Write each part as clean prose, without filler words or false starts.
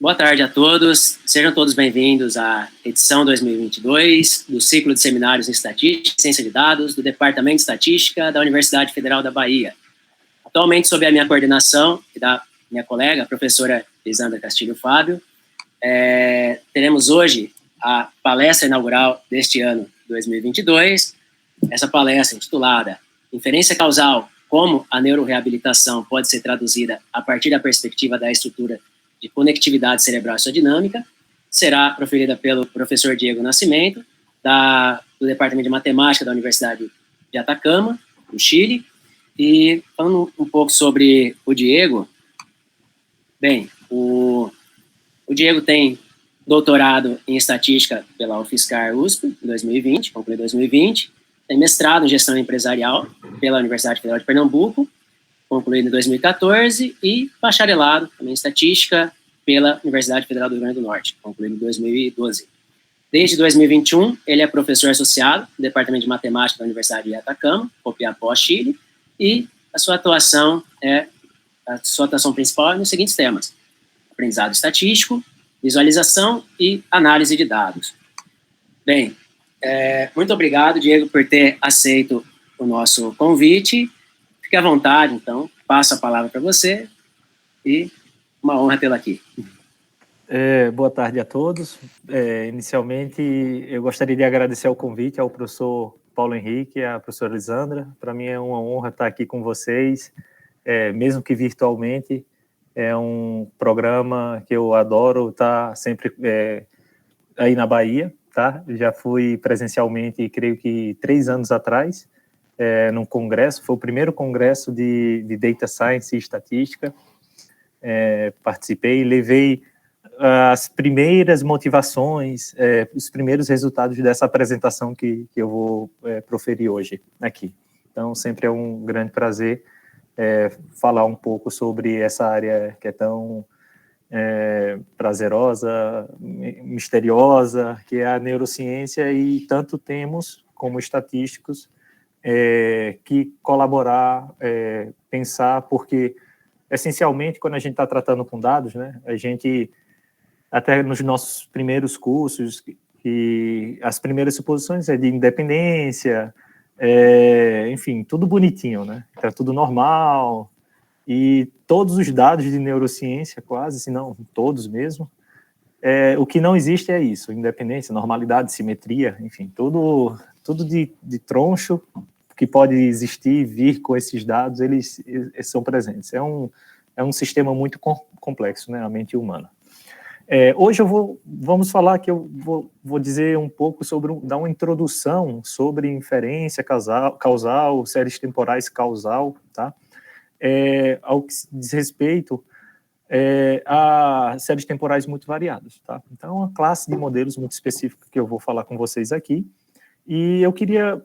Boa tarde a todos, sejam todos bem-vindos à edição 2022 do ciclo de seminários em Estatística e Ciência de Dados do Departamento de Estatística da Universidade Federal da Bahia. Atualmente, sob a minha coordenação e da minha colega, a professora Lisandra Castilho Fábio, teremos hoje a palestra inaugural deste ano 2022, essa palestra intitulada Inferência Causal, como a neuroreabilitação pode ser traduzida a partir da perspectiva da estrutura de conectividade cerebral e sua dinâmica, será proferida pelo professor Diego Nascimento, do Departamento de Matemática da Universidade de Atacama, no Chile. E falando um pouco sobre o Diego, bem, o Diego tem doutorado em Estatística pela UFSCar USP, em 2020, concluiu em 2020, tem mestrado em Gestão Empresarial pela Universidade Federal de Pernambuco, concluído em 2014, e bacharelado também em Estatística pela Universidade Federal do Rio Grande do Norte, concluído em 2012. Desde 2021, ele é professor associado no Departamento de Matemática da Universidade de Atacama, Copiapó, Chile, e a sua atuação principal é nos seguintes temas: aprendizado estatístico, visualização e análise de dados. Bem, muito obrigado, Diego, por ter aceito o nosso convite. Fique à vontade, então, passo a palavra para você e uma honra tê-lo aqui. Boa tarde a todos. Inicialmente, eu gostaria de agradecer o convite ao professor Paulo Henrique e à professora Lisandra. Para mim é uma honra estar aqui com vocês, mesmo que virtualmente. É um programa que eu adoro estar sempre aí na Bahia, tá? Já fui presencialmente, creio que 3 anos atrás, num congresso, foi o primeiro congresso de Data Science e Estatística. Participei e levei as primeiras motivações, os primeiros resultados dessa apresentação que eu vou proferir hoje aqui. Então, sempre é um grande prazer falar um pouco sobre essa área que é tão prazerosa, misteriosa, que é a neurociência, e tanto temos, como estatísticos, que colaborar, pensar, porque, essencialmente, quando a gente está tratando com dados, né, a gente, até nos nossos primeiros cursos, que as primeiras suposições é de independência, enfim, tudo bonitinho, né? Tá tudo normal, e todos os dados de neurociência, quase, se não todos mesmo, o que não existe é isso: independência, normalidade, simetria, enfim, tudo de troncho que pode existir e vir com esses dados, eles são presentes. É um sistema muito complexo, né, a mente humana. Hoje vamos falar que eu vou dizer um pouco dar uma introdução sobre inferência causal, séries temporais causal, tá? Ao que diz respeito a séries temporais muito variadas, tá? Então, é uma classe de modelos muito específica que eu vou falar com vocês aqui. E eu queria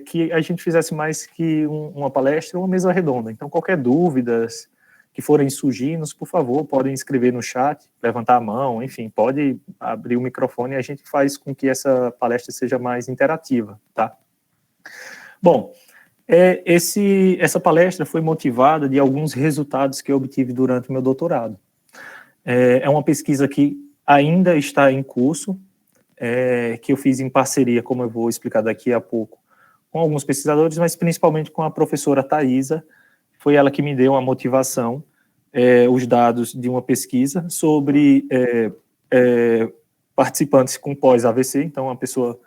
que a gente fizesse mais que uma palestra, uma mesa redonda. Então, qualquer dúvidas que forem surgindo, por favor, podem escrever no chat, levantar a mão, enfim, pode abrir o microfone e a gente faz com que essa palestra seja mais interativa, tá? Bom, essa palestra foi motivada de alguns resultados que eu obtive durante o meu doutorado. É uma pesquisa que ainda está em curso, que eu fiz em parceria, como eu vou explicar daqui a pouco, com alguns pesquisadores, mas principalmente com a professora Thaisa. Foi ela que me deu a motivação, os dados de uma pesquisa sobre participantes com pós-AVC. Então, a pessoa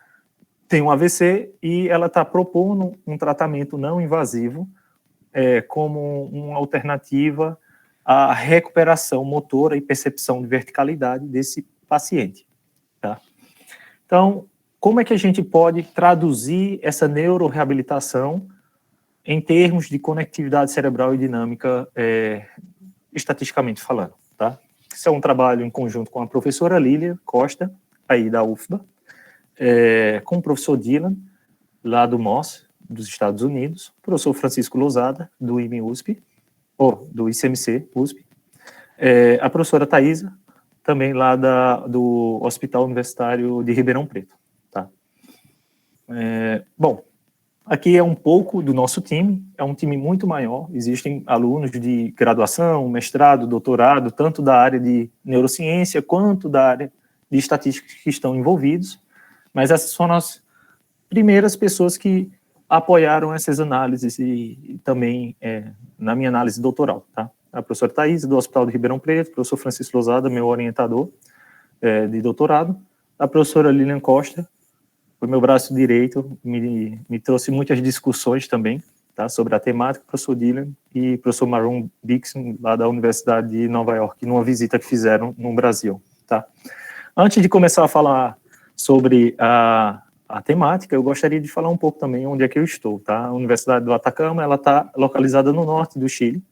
tem um AVC e ela está propondo um tratamento não invasivo como uma alternativa à recuperação motora e percepção de verticalidade desse paciente, tá? Então, como é que a gente pode traduzir essa neuroreabilitação em termos de conectividade cerebral e dinâmica, estatisticamente falando, tá? Isso é um trabalho em conjunto com a professora Lília Costa, aí da UFBA, com o professor Dylan, lá do MOS, dos Estados Unidos, o professor Francisco Lousada, do IME-USP, ou do ICMC USP, a professora Thaisa, também lá do Hospital Universitário de Ribeirão Preto, tá? Bom, aqui é um pouco do nosso time, é um time muito maior, existem alunos de graduação, mestrado, doutorado, tanto da área de neurociência quanto da área de estatística que estão envolvidos, mas essas foram as primeiras pessoas que apoiaram essas análises e também na minha análise doutoral, tá? A professora Thaís, do Hospital de Ribeirão Preto, o professor Francisco Lousada, meu orientador de doutorado, a professora Lilian Costa, foi meu braço direito, me trouxe muitas discussões também, tá, sobre a temática, professor Dylan e professor Maron Dixon, lá da Universidade de Nova York, numa visita que fizeram no Brasil, tá. Antes de começar a falar sobre a temática, eu gostaria de falar um pouco também onde é que eu estou, tá. A Universidade do Atacama, ela está localizada no norte do Chile,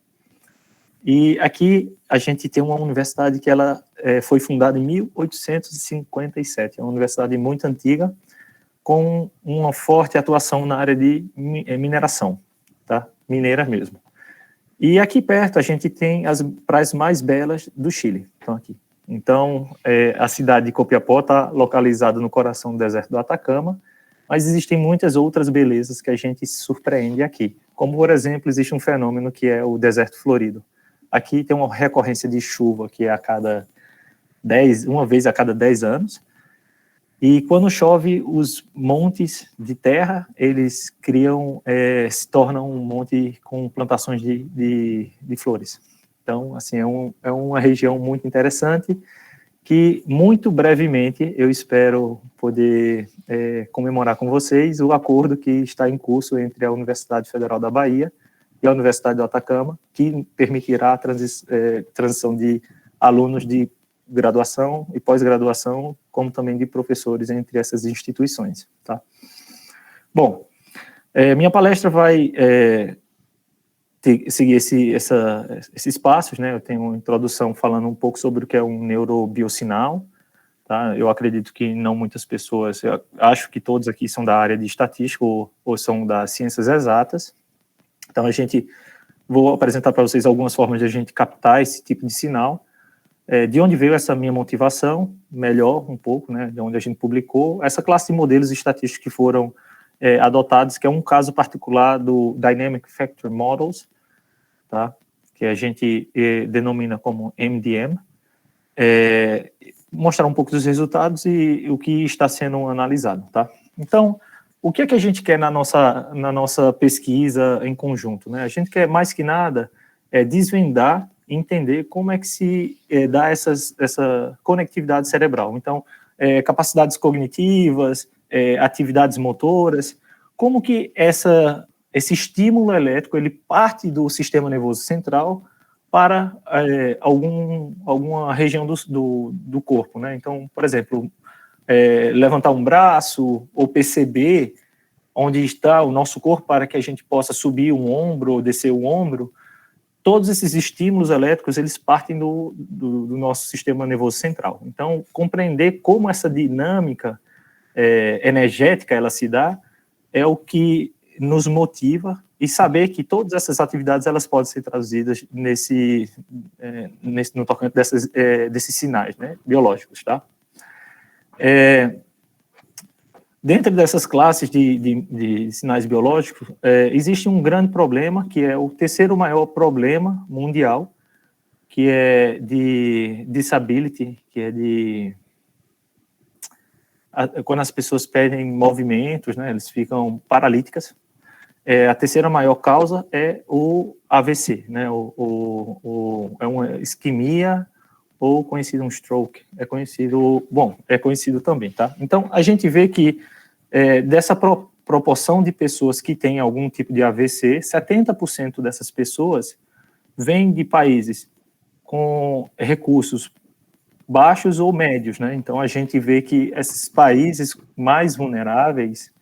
e aqui a gente tem uma universidade que ela foi fundada em 1857, é uma universidade muito antiga, com uma forte atuação na área de mineração, tá? Mineira mesmo. E aqui perto a gente tem as praias mais belas do Chile, estão aqui. Então, a cidade de Copiapó está localizada no coração do deserto do Atacama, mas existem muitas outras belezas que a gente se surpreende aqui. Como, por exemplo, existe um fenômeno que é o deserto florido. Aqui tem uma recorrência de chuva que é uma vez a cada 10 anos, e quando chove, os montes de terra, eles se tornam um monte com plantações de flores. Então, assim, é uma região muito interessante, que muito brevemente eu espero poder comemorar com vocês o acordo que está em curso entre a Universidade Federal da Bahia e a Universidade do Atacama, que permitirá a transição de alunos de graduação e pós-graduação, como também de professores entre essas instituições, tá? Bom, minha palestra vai seguir esses passos, né? Eu tenho uma introdução falando um pouco sobre o que é um neurobiosinal, tá? Eu acredito que não muitas pessoas, eu acho que todos aqui são da área de estatística ou são das ciências exatas, então vou apresentar para vocês algumas formas de a gente captar esse tipo de sinal, de onde veio essa minha motivação, melhor um pouco, né, de onde a gente publicou, essa classe de modelos estatísticos que foram adotados, que é um caso particular do Dynamic Factor Models, tá, que a gente denomina como MDM, mostrar um pouco dos resultados e o que está sendo analisado, tá? Então, o que é que a gente quer na nossa pesquisa em conjunto, né? A gente quer, mais que nada, desvendar, entender como é que se dá essa conectividade cerebral. Então, capacidades cognitivas, atividades motoras, como que esse estímulo elétrico, ele parte do sistema nervoso central para alguma região do corpo, né? Então, por exemplo, levantar um braço ou perceber onde está o nosso corpo para que a gente possa subir um ombro ou descer o ombro. Todos esses estímulos elétricos, eles partem do nosso sistema nervoso central. Então, compreender como essa dinâmica energética ela se dá é o que nos motiva, e saber que todas essas atividades elas podem ser traduzidas no tocante desses sinais, né, biológicos, tá? Dentro dessas classes de sinais biológicos, existe um grande problema, que é o terceiro maior problema mundial, que é de disability, que é quando as pessoas perdem movimentos, né, eles ficam paralíticas. A terceira maior causa é o AVC, né, é uma isquemia, ou conhecido um stroke, é conhecido também, tá? Então, a gente vê que dessa proporção de pessoas que têm algum tipo de AVC, 70% dessas pessoas vêm de países com recursos baixos ou médios, né? Então, a gente vê que esses países mais vulneráveis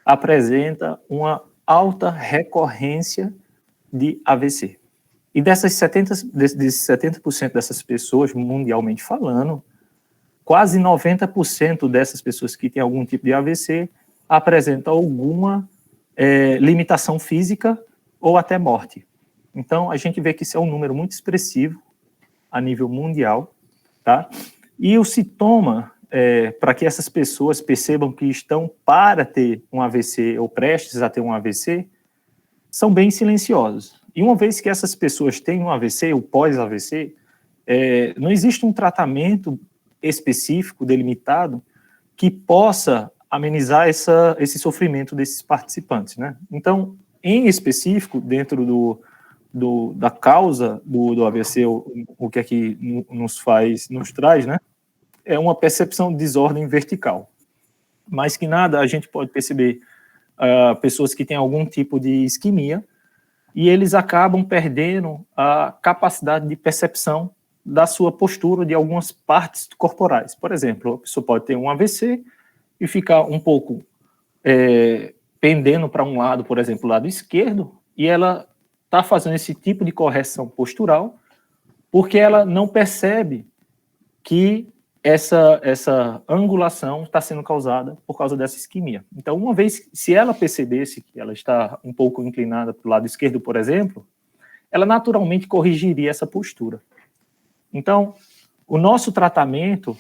apresentam uma alta recorrência de AVC. E desses 70% dessas pessoas, mundialmente falando, quase 90% dessas pessoas que têm algum tipo de AVC apresentam alguma limitação física ou até morte. Então, a gente vê que isso é um número muito expressivo a nível mundial, tá? E o sintoma para que essas pessoas percebam que estão para ter um AVC ou prestes a ter um AVC, são bem silenciosos. E uma vez que essas pessoas têm um AVC, ou pós-AVC, não existe um tratamento específico, delimitado, que possa amenizar esse sofrimento desses participantes, né? Então, em específico, dentro da causa do AVC, o que aqui nos traz, né? É uma percepção de desordem vertical. Mais que nada, a gente pode perceber pessoas que têm algum tipo de isquemia e eles acabam perdendo a capacidade de percepção da sua postura de algumas partes corporais. Por exemplo, a pessoa pode ter um AVC e ficar um pouco pendendo para um lado, por exemplo, o lado esquerdo, e ela está fazendo esse tipo de correção postural porque ela não percebe que essa angulação está sendo causada por causa dessa isquemia. Então, uma vez, se ela percebesse que ela está um pouco inclinada para o lado esquerdo, por exemplo, ela naturalmente corrigiria essa postura. Então, o nosso tratamento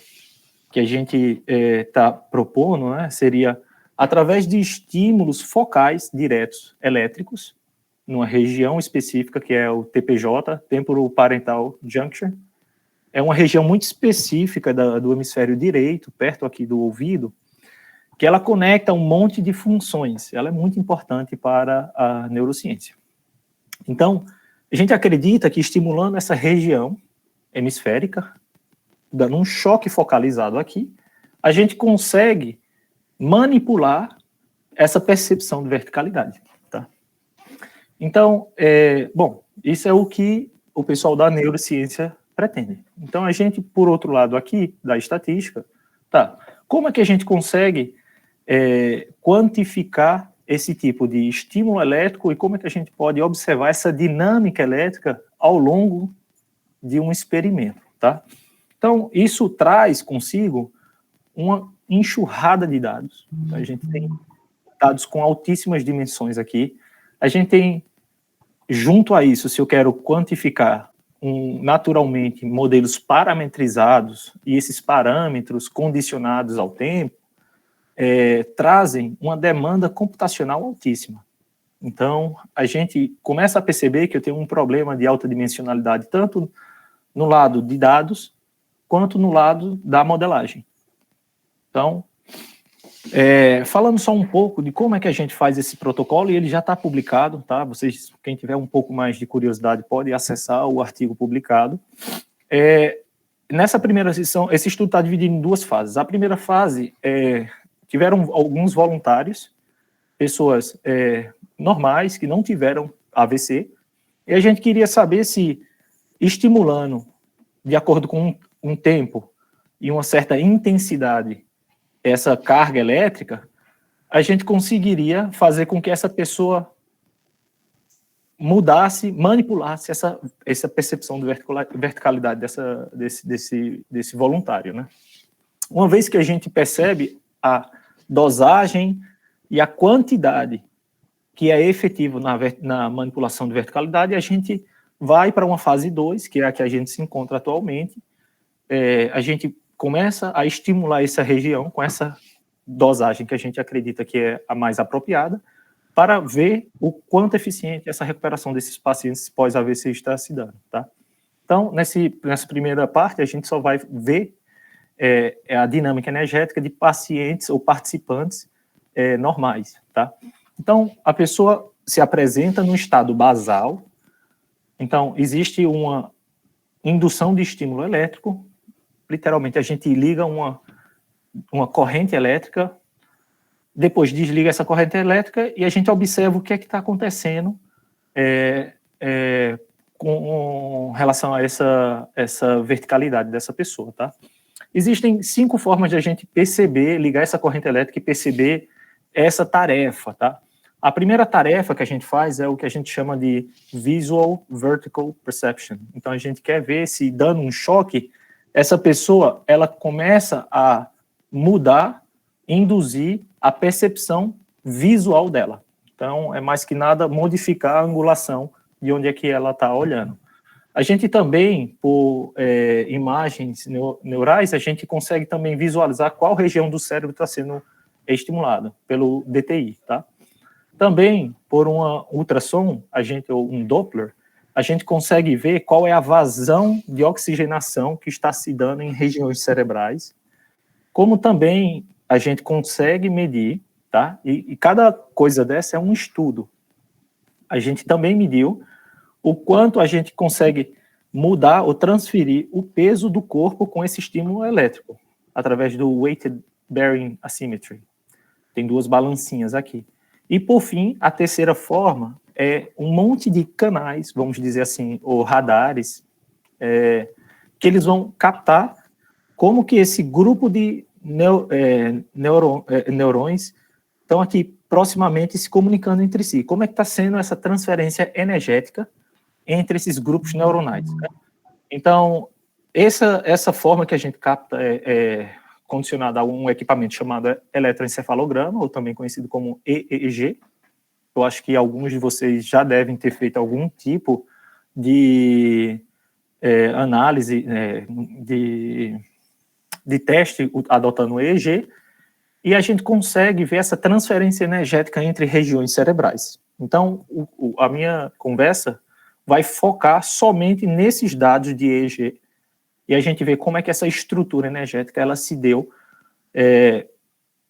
que a gente está propondo, né, seria através de estímulos focais diretos elétricos, numa região específica, que é o TPJ, Temporoparental Junction. É uma região muito específica do hemisfério direito, perto aqui do ouvido, que ela conecta um monte de funções. Ela é muito importante para a neurociência. Então, a gente acredita que estimulando essa região hemisférica, dando um choque focalizado aqui, a gente consegue manipular essa percepção de verticalidade. Tá? Então, bom, isso é o que o pessoal da neurociência pretende. Então, a gente, por outro lado aqui, da estatística, tá, como é que a gente consegue quantificar esse tipo de estímulo elétrico e como é que a gente pode observar essa dinâmica elétrica ao longo de um experimento, tá? Então, isso traz consigo uma enxurrada de dados. Então, a gente tem dados com altíssimas dimensões aqui. A gente tem, junto a isso, se eu quero quantificar naturalmente modelos parametrizados e esses parâmetros condicionados ao tempo, trazem uma demanda computacional altíssima. Então, a gente começa a perceber que eu tenho um problema de alta dimensionalidade, tanto no lado de dados, quanto no lado da modelagem. Então, falando só um pouco de como é que a gente faz esse protocolo, e ele já está publicado, tá? Vocês, quem tiver um pouco mais de curiosidade, pode acessar o artigo publicado. Nessa primeira sessão, esse estudo está dividido em duas fases. A primeira fase, tiveram alguns voluntários, pessoas normais, que não tiveram AVC, e a gente queria saber se, estimulando, de acordo com um tempo e uma certa intensidade, essa carga elétrica, a gente conseguiria fazer com que essa pessoa mudasse, manipulasse essa percepção de verticalidade desse voluntário, né? Uma vez que a gente percebe a dosagem e a quantidade que é efetivo na manipulação de verticalidade, a gente vai para uma fase 2, que é a que a gente se encontra atualmente. A gente começa a estimular essa região com essa dosagem que a gente acredita que é a mais apropriada, para ver o quanto eficiente essa recuperação desses pacientes pós-AVC está se dando, tá? Então, nessa primeira parte, a gente só vai ver a dinâmica energética de pacientes ou participantes normais, tá? Então, a pessoa se apresenta no estado basal. Então, existe uma indução de estímulo elétrico. Literalmente, a gente liga uma corrente elétrica, depois desliga essa corrente elétrica e a gente observa o que é que está acontecendo com relação a essa verticalidade dessa pessoa, tá? Existem 5 formas de a gente perceber, ligar essa corrente elétrica e perceber essa tarefa, tá? A primeira tarefa que a gente faz é o que a gente chama de Visual Vertical Perception. Então, a gente quer ver se, dando um choque, essa pessoa, ela começa a mudar, induzir a percepção visual dela. Então, é mais que nada modificar a angulação de onde é que ela está olhando. A gente também, por imagens neurais, a gente consegue também visualizar qual região do cérebro está sendo estimulada pelo DTI, tá? Também, por uma ultrassom, ou um Doppler, a gente consegue ver qual é a vazão de oxigenação que está se dando em regiões cerebrais, como também a gente consegue medir, tá? E cada coisa dessa é um estudo. A gente também mediu o quanto a gente consegue mudar ou transferir o peso do corpo com esse estímulo elétrico, através do Weighted Bearing Asymmetry. Tem 2 balancinhas aqui. E, por fim, a terceira forma é um monte de canais, vamos dizer assim, ou radares, que eles vão captar como que esse grupo de neurônios estão aqui proximamente se comunicando entre si. Como é que está sendo essa transferência energética entre esses grupos neuronais, né? Então, essa forma que a gente capta é condicionada a um equipamento chamado eletroencefalograma, ou também conhecido como EEG. Eu acho que alguns de vocês já devem ter feito algum tipo de análise, de teste adotando o EEG, e a gente consegue ver essa transferência energética entre regiões cerebrais. Então, a minha conversa vai focar somente nesses dados de EEG, e a gente vê como é que essa estrutura energética ela se deu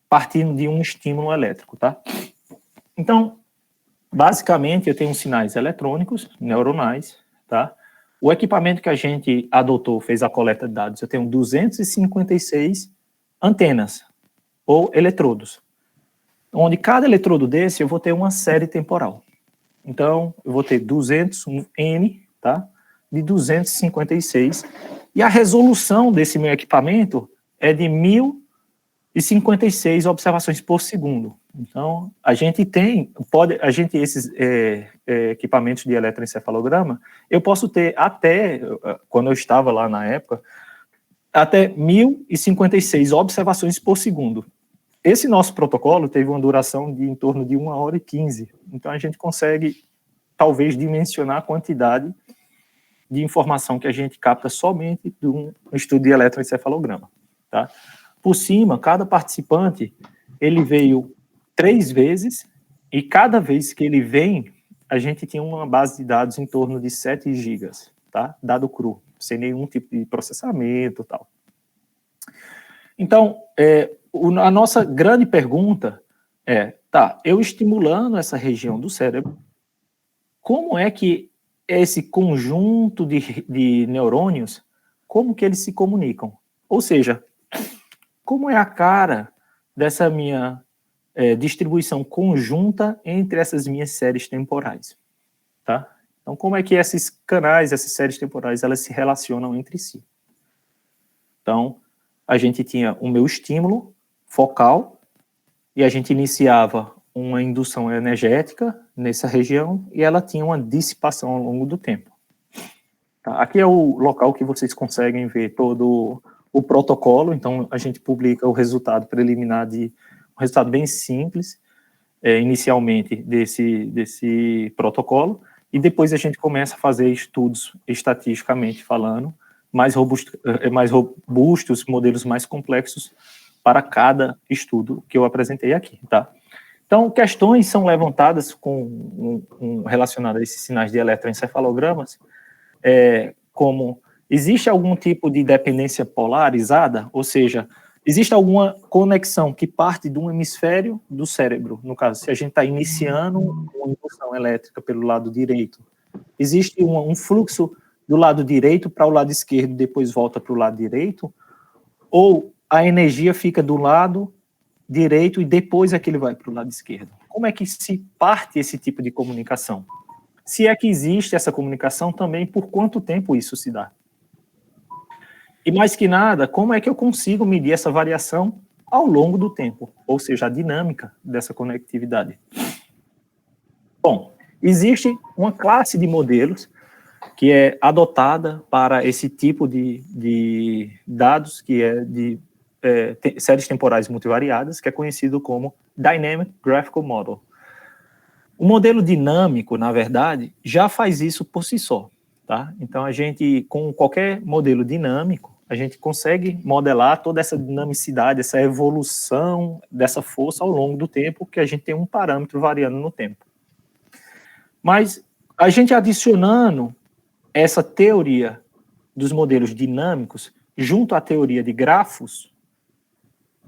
partindo de um estímulo elétrico, tá? Então, basicamente, eu tenho sinais eletrônicos, neuronais, tá? O equipamento que a gente adotou, fez a coleta de dados, eu tenho 256 antenas, ou eletrodos, onde cada eletrodo desse eu vou ter uma série temporal. Então, eu vou ter 200 N, tá? De 256, e a resolução desse meu equipamento é de 1056 observações por segundo. Então, a gente esses equipamentos de eletroencefalograma, eu posso ter até, quando eu estava lá na época, até 1056 observações por segundo. Esse nosso protocolo teve uma duração de em torno de 1h15. Então, a gente consegue, talvez, dimensionar a quantidade de informação que a gente capta somente de um estudo de eletroencefalograma, tá? Por cima, cada participante, ele veio 3 vezes, e cada vez que ele vem, a gente tinha uma base de dados em torno de 7 gigas, tá? Dado cru, sem nenhum tipo de processamento e tal. Então, a nossa grande pergunta tá, eu estimulando essa região do cérebro, como é que esse conjunto de neurônios, como que eles se comunicam? Ou seja, como é a cara dessa minha distribuição conjunta entre essas minhas séries temporais, tá? Então, como é que esses canais, essas séries temporais, elas se relacionam entre si? Então, a gente tinha o meu estímulo focal, e a gente iniciava uma indução energética nessa região, e ela tinha uma dissipação ao longo do tempo. Tá? Aqui é o local que vocês conseguem ver todo o protocolo. Então, a gente publica o resultado preliminar um resultado bem simples, inicialmente, desse protocolo, e depois a gente começa a fazer estudos, estatisticamente falando, mais robustos, modelos mais complexos para cada estudo que eu apresentei aqui, tá? Então, questões são levantadas relacionadas a esses sinais de eletroencefalogramas, como, existe algum tipo de dependência polarizada? Ou seja, existe alguma conexão que parte de um hemisfério do cérebro? No caso, se a gente está iniciando uma impulsão elétrica pelo lado direito, existe um fluxo do lado direito para o lado esquerdo, depois volta para o lado direito? Ou a energia fica do lado direito e depois é que ele vai para o lado esquerdo? Como é que se parte esse tipo de comunicação? Se é que existe essa comunicação também, por quanto tempo isso se dá? E mais que nada, como é que eu consigo medir essa variação ao longo do tempo? Ou seja, a dinâmica dessa conectividade. Bom, existe uma classe de modelos que é adotada para esse tipo de dados, que é de séries temporais multivariadas, que é conhecido como Dynamic Graphical Model. O modelo dinâmico, na verdade, já faz isso por si só. tá? Então, a gente, com qualquer modelo dinâmico, a gente consegue modelar toda essa dinamicidade, essa evolução dessa força ao longo do tempo, que a gente tem um parâmetro variando no tempo. Mas a gente adicionando essa teoria dos modelos dinâmicos junto à teoria de grafos,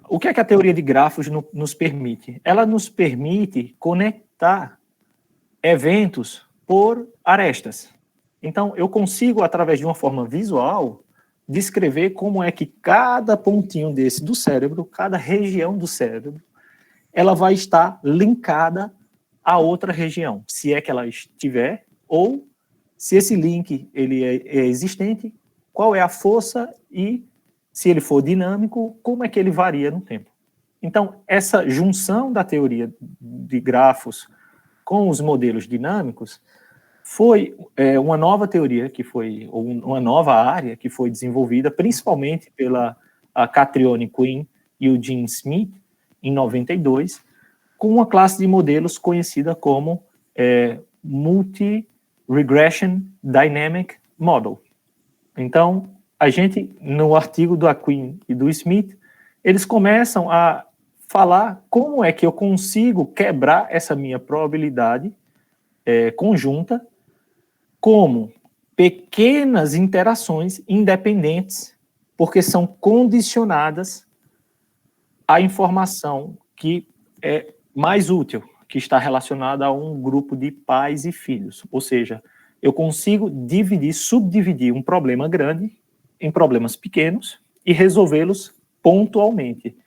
o que é que a teoria de grafos nos permite? Ela nos permite conectar eventos por arestas. Então, eu consigo, através de uma forma visual, descrever como é que cada pontinho desse do cérebro, cada região do cérebro, ela vai estar linkada a outra região, se é que ela estiver, ou se esse link ele é existente, qual é a força e, se ele for dinâmico, como é que ele varia no tempo. Então, essa junção da teoria de grafos com os modelos dinâmicos foi uma nova teoria, ou uma nova área que foi desenvolvida, principalmente pela Catriona Quinn e o Gene Smith, em 92, com uma classe de modelos conhecida como Multi-Regression Dynamic Model. Então, a gente, no artigo do Quinn e do Smith, eles começam a falar como é que eu consigo quebrar essa minha probabilidade conjunta como pequenas interações independentes, porque são condicionadas à informação que é mais útil, que está relacionada a um grupo de pais e filhos. Ou seja, eu consigo subdividir um problema grande em problemas pequenos e resolvê-los pontualmente.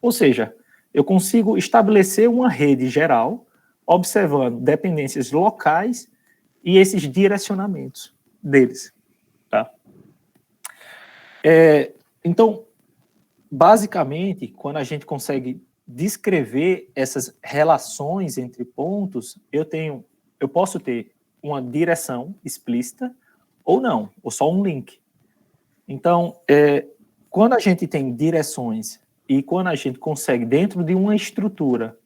Ou seja, eu consigo estabelecer uma rede geral, observando dependências locais e esses direcionamentos deles. Tá? Então, basicamente, quando a gente consegue descrever essas relações entre pontos, eu posso ter uma direção explícita ou não, ou só um link. Então, quando a gente tem direções e quando a gente consegue, dentro de uma estrutura,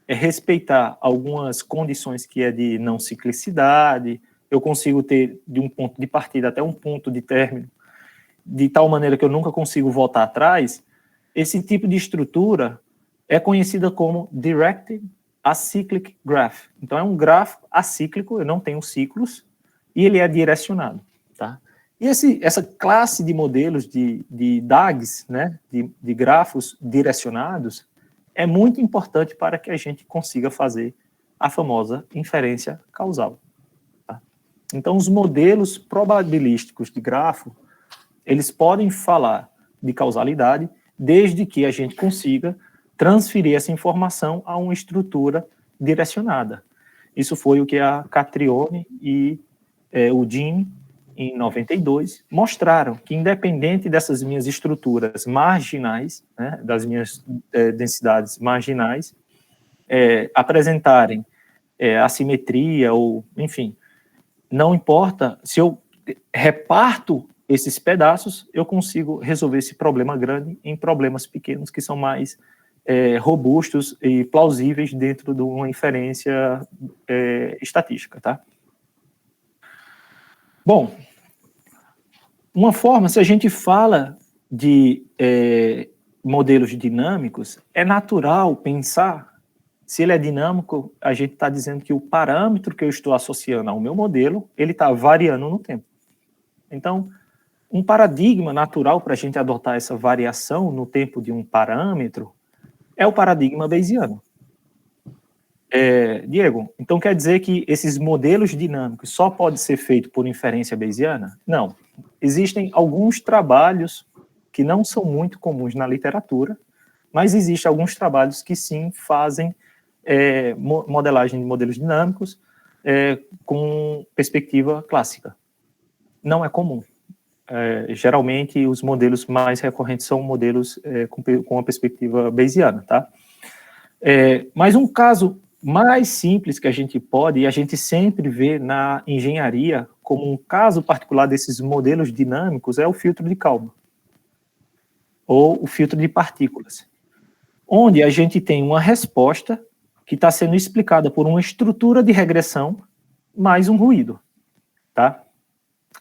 respeitar algumas condições que é de não ciclicidade, eu consigo ter de um ponto de partida até um ponto de término, de tal maneira que eu nunca consigo voltar atrás, esse tipo de estrutura é conhecida como Directed Acyclic Graph. Então, é um gráfico acíclico, eu não tenho ciclos, e ele é direcionado. Tá? E essa classe de modelos de DAGs, né, de grafos direcionados, é muito importante para que a gente consiga fazer a famosa inferência causal. Tá? Então, os modelos probabilísticos de grafo, eles podem falar de causalidade, desde que a gente consiga transferir essa informação a uma estrutura direcionada. Isso foi o que a Catriona e o Gene, em 92, mostraram que, independente dessas minhas estruturas marginais, né, das minhas densidades marginais, apresentarem assimetria ou, enfim, não importa, se eu reparto esses pedaços, eu consigo resolver esse problema grande em problemas pequenos que são mais robustos e plausíveis dentro de uma inferência estatística, tá? Bom, uma forma, se a gente fala de modelos dinâmicos, é natural pensar, se ele é dinâmico, a gente está dizendo que o parâmetro que eu estou associando ao meu modelo, ele está variando no tempo. Então, um paradigma natural para a gente adotar essa variação no tempo de um parâmetro é o paradigma bayesiano. Diego, então quer dizer que esses modelos dinâmicos só podem ser feitos por inferência bayesiana? Não. Existem alguns trabalhos que não são muito comuns na literatura, mas existem alguns trabalhos que sim fazem modelagem de modelos dinâmicos com perspectiva clássica. Não é comum. Geralmente, os modelos mais recorrentes são modelos com a perspectiva bayesiana, tá? Mas um caso mais simples que a gente pode, e a gente sempre vê na engenharia como um caso particular desses modelos dinâmicos, é o filtro de Kalman, ou o filtro de partículas, onde a gente tem uma resposta que está sendo explicada por uma estrutura de regressão mais um ruído, tá?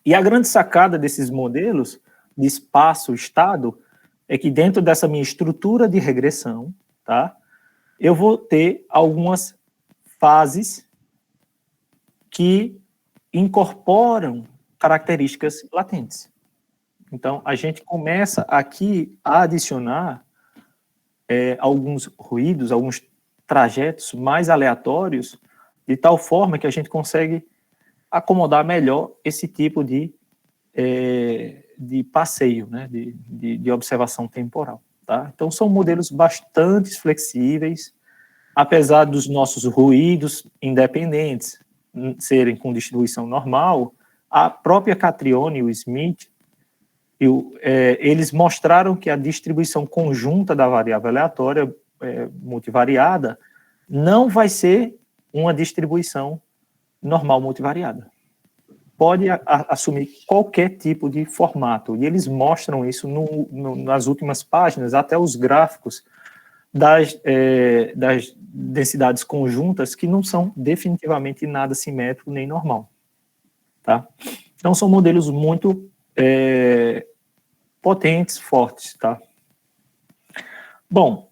E a grande sacada desses modelos de espaço-estado é que dentro dessa minha estrutura de regressão, tá, eu vou ter algumas fases que incorporam características latentes. Então, a gente começa aqui a adicionar alguns ruídos, alguns trajetos mais aleatórios, de tal forma que a gente consegue acomodar melhor esse tipo de passeio, né, de observação temporal. Tá? Então, são modelos bastante flexíveis, apesar dos nossos ruídos independentes serem com distribuição normal, a própria Catriona e o Smith, eles mostraram que a distribuição conjunta da variável aleatória multivariada não vai ser uma distribuição normal multivariada. Pode assumir qualquer tipo de formato, e eles mostram isso nas últimas páginas, até os gráficos das densidades conjuntas, que não são definitivamente nada simétrico nem normal. Tá? Então, são modelos muito potentes, fortes. Tá? Bom,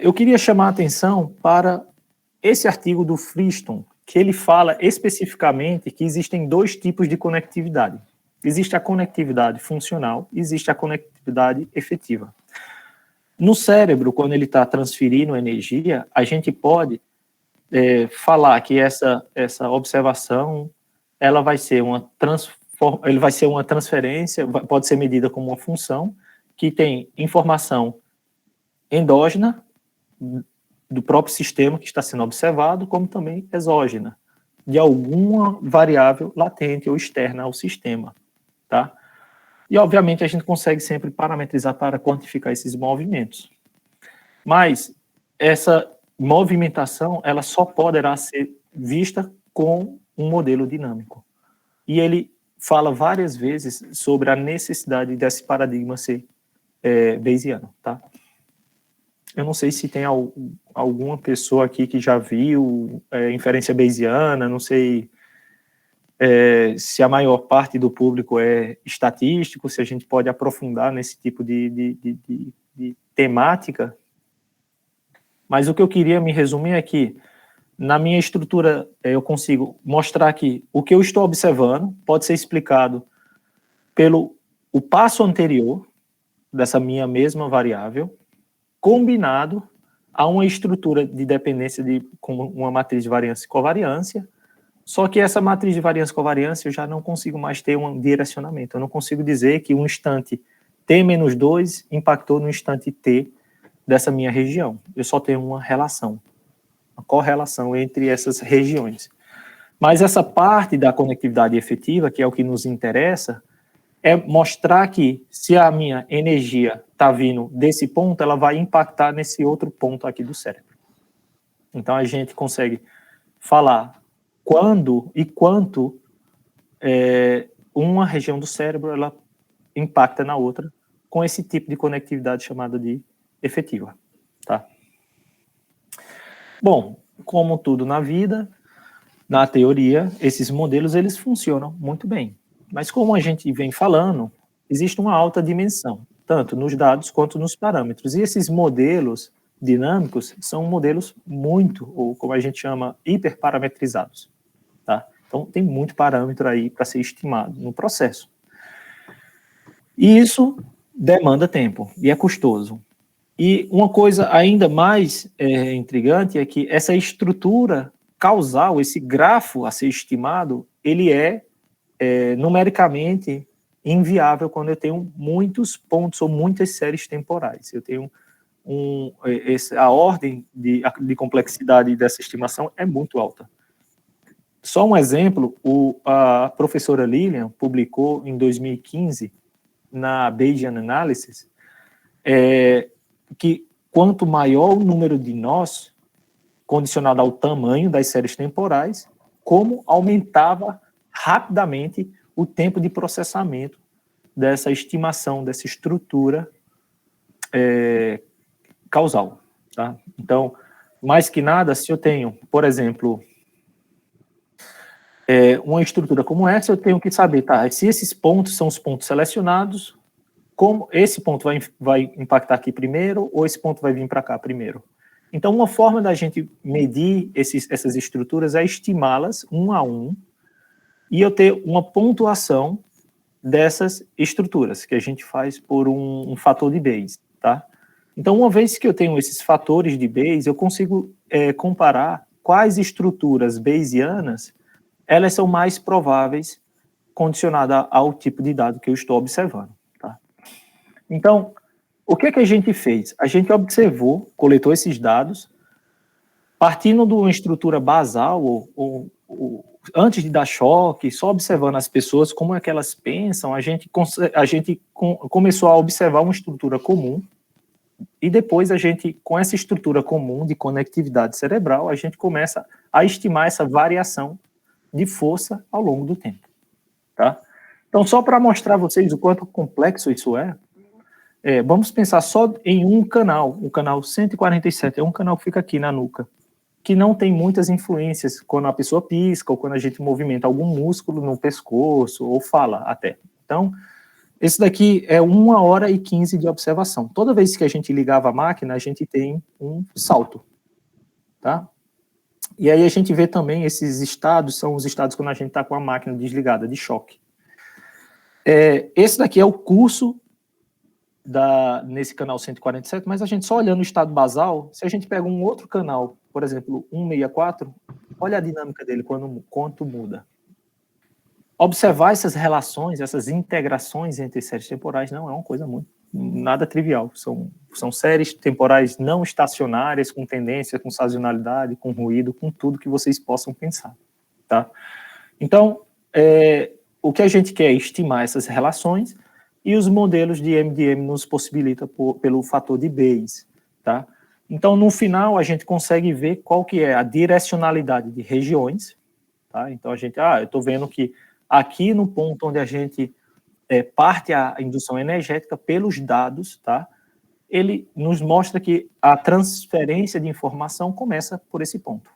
eu queria chamar a atenção para esse artigo do Friston, que ele fala especificamente que existem dois tipos de conectividade. Existe a conectividade funcional e existe a conectividade efetiva. No cérebro, quando ele está transferindo energia, a gente pode falar que essa observação ela vai ser uma transferência, pode ser medida como uma função que tem informação endógena do próprio sistema que está sendo observado, como também exógena, de alguma variável latente ou externa ao sistema, tá? E, obviamente, a gente consegue sempre parametrizar para quantificar esses movimentos. Mas essa movimentação, ela só poderá ser vista com um modelo dinâmico. E ele fala várias vezes sobre a necessidade desse paradigma ser bayesiano, tá? Eu não sei se tem alguma pessoa aqui que já viu inferência bayesiana, não sei se a maior parte do público é estatístico, se a gente pode aprofundar nesse tipo de temática. Mas o que eu queria me resumir é que, na minha estrutura, eu consigo mostrar que o que eu estou observando pode ser explicado pelo o passo anterior dessa minha mesma variável, combinado a uma estrutura de dependência com uma matriz de variância e covariância, só que essa matriz de variância e covariância eu já não consigo mais ter um direcionamento. Eu não consigo dizer que um instante t-2 impactou no instante t dessa minha região. Eu só tenho uma relação, uma correlação entre essas regiões. Mas essa parte da conectividade efetiva, que é o que nos interessa, é mostrar que se a minha energia está vindo desse ponto, ela vai impactar nesse outro ponto aqui do cérebro. Então, a gente consegue falar quando e quanto uma região do cérebro ela impacta na outra com esse tipo de conectividade chamada de efetiva. Tá? Bom, como tudo na vida, na teoria, esses modelos eles funcionam muito bem. Mas como a gente vem falando, existe uma alta dimensão, tanto nos dados quanto nos parâmetros. E esses modelos dinâmicos são modelos muito, ou como a gente chama, hiperparametrizados. Tá? Então, tem muito parâmetro aí para ser estimado no processo. E isso demanda tempo e é custoso. E uma coisa ainda mais intrigante é que essa estrutura causal, esse grafo a ser estimado, ele é numericamente inviável quando eu tenho muitos pontos ou muitas séries temporais. Eu tenho a ordem de complexidade dessa estimação é muito alta. Só um exemplo, a professora Lilian publicou em 2015 na Bayesian Analysis que quanto maior o número de nós, condicionado ao tamanho das séries temporais, como aumentava rapidamente o tempo de processamento dessa estimação, dessa estrutura causal. Tá? Então, mais que nada, se eu tenho, por exemplo, uma estrutura como essa, eu tenho que saber, tá, se esses pontos são os pontos selecionados, como esse ponto vai impactar aqui primeiro, ou esse ponto vai vir para cá primeiro. Então, uma forma da gente medir essas estruturas é estimá-las um a um, e eu ter uma pontuação dessas estruturas, que a gente faz por um fator de Bayes, tá? Então, uma vez que eu tenho esses fatores de Bayes, eu consigo comparar quais estruturas bayesianas elas são mais prováveis condicionada ao tipo de dado que eu estou observando, tá? Então, o que a gente fez? A gente observou, coletou esses dados, partindo de uma estrutura basal, antes de dar choque, só observando as pessoas, como é que elas pensam, a gente começou a observar uma estrutura comum, e depois a gente, com essa estrutura comum de conectividade cerebral, a gente começa a estimar essa variação de força ao longo do tempo, tá? Então, só para mostrar a vocês o quanto complexo isso vamos pensar só em um canal, o canal 147, é um canal que fica aqui na nuca, que não tem muitas influências quando a pessoa pisca ou quando a gente movimenta algum músculo no pescoço ou fala até. Então, esse daqui é 1h15 de observação. Toda vez que a gente ligava a máquina, a gente tem um salto, tá? E aí a gente vê também esses estados, são os estados quando a gente está com a máquina desligada, de choque. Esse daqui é o curso nesse canal 147, mas a gente só olhando o estado basal, se a gente pega um outro canal, por exemplo, 164, olha a dinâmica dele quanto muda. Observar essas relações, essas integrações entre séries temporais não é uma coisa nada trivial. São séries temporais não estacionárias, com tendência, com sazonalidade, com ruído, com tudo que vocês possam pensar, tá? Então, o que a gente quer é estimar essas relações, e os modelos de MDM nos possibilita pelo fator de Bayes, tá? Então, no final, a gente consegue ver qual que é a direcionalidade de regiões, tá? Então, eu estou vendo que aqui no ponto onde a gente parte a indução energética pelos dados, tá? Ele nos mostra que a transferência de informação começa por esse ponto.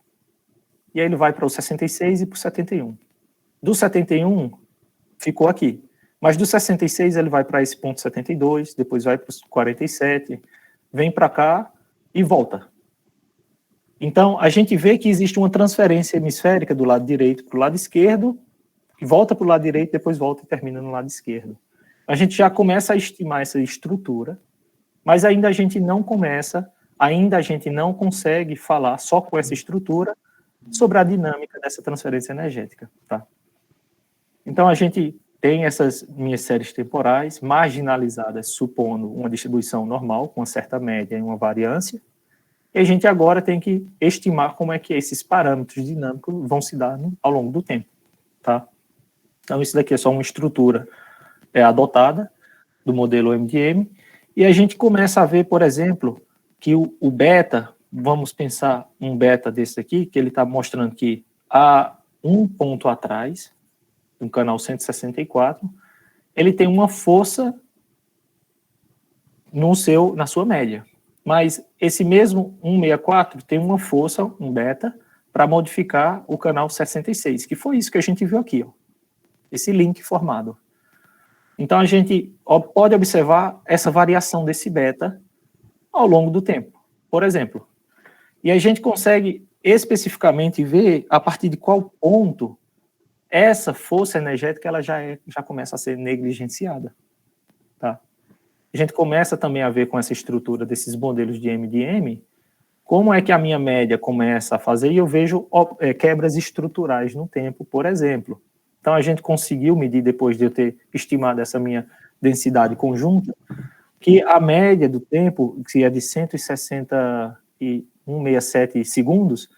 E aí ele vai para o 66 e para o 71. Do 71, ficou aqui. Mas do 66 ele vai para esse ponto 72, depois vai para os 47, vem para cá e volta. Então, a gente vê que existe uma transferência hemisférica do lado direito para o lado esquerdo, que volta para o lado direito, depois volta e termina no lado esquerdo. A gente já começa a estimar essa estrutura, mas ainda a gente não consegue falar só com essa estrutura sobre a dinâmica dessa transferência energética, tá? Então, a gente tem essas minhas séries temporais marginalizadas, supondo uma distribuição normal, com uma certa média e uma variância, e a gente agora tem que estimar como é que esses parâmetros dinâmicos vão se dar ao longo do tempo, tá? Então, isso daqui é só uma estrutura adotada do modelo MDM, e a gente começa a ver, por exemplo, que o beta, vamos pensar um beta desse aqui, que ele está mostrando que há um ponto atrás, no canal 164, ele tem uma força na sua média. Mas esse mesmo 164 tem uma força, um beta, para modificar o canal 66, que foi isso que a gente viu aqui, ó, esse link formado. Então, a gente pode observar essa variação desse beta ao longo do tempo, por exemplo. E a gente consegue especificamente ver a partir de qual ponto essa força energética ela já começa a ser negligenciada, tá? A gente começa também a ver com essa estrutura desses modelos de MDM, como é que a minha média começa a fazer, e eu vejo quebras estruturais no tempo, por exemplo. Então, a gente conseguiu medir, depois de eu ter estimado essa minha densidade conjunta, que a média do tempo, que é de 167 segundos,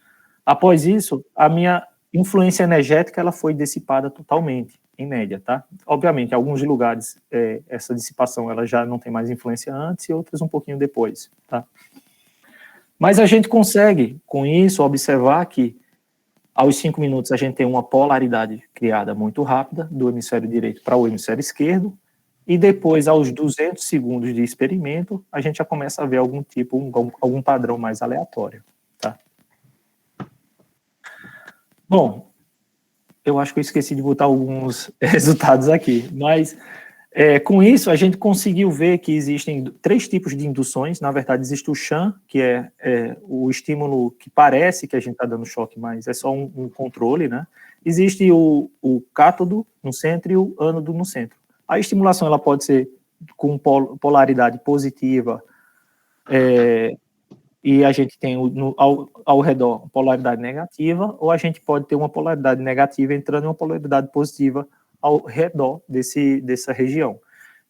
após isso, a minha influência energética ela foi dissipada totalmente, em média, tá? Obviamente, em alguns lugares, essa dissipação ela já não tem mais influência antes e outras um pouquinho depois, tá? Mas a gente consegue, com isso, observar que aos 5 minutos a gente tem uma polaridade criada muito rápida do hemisfério direito para o hemisfério esquerdo, e depois, aos 200 segundos de experimento, a gente já começa a ver algum padrão mais aleatório, tá? Bom, eu acho que eu esqueci de botar alguns resultados aqui, mas com isso a gente conseguiu ver que existem 3 tipos de induções. Na verdade, existe o sham, que é o estímulo que parece que a gente está dando choque, mas é só um controle, né? Existe o cátodo no centro e o ânodo no centro. A estimulação ela pode ser com polaridade positiva, e a gente tem ao redor polaridade negativa, ou a gente pode ter uma polaridade negativa entrando em uma polaridade positiva ao redor dessa região.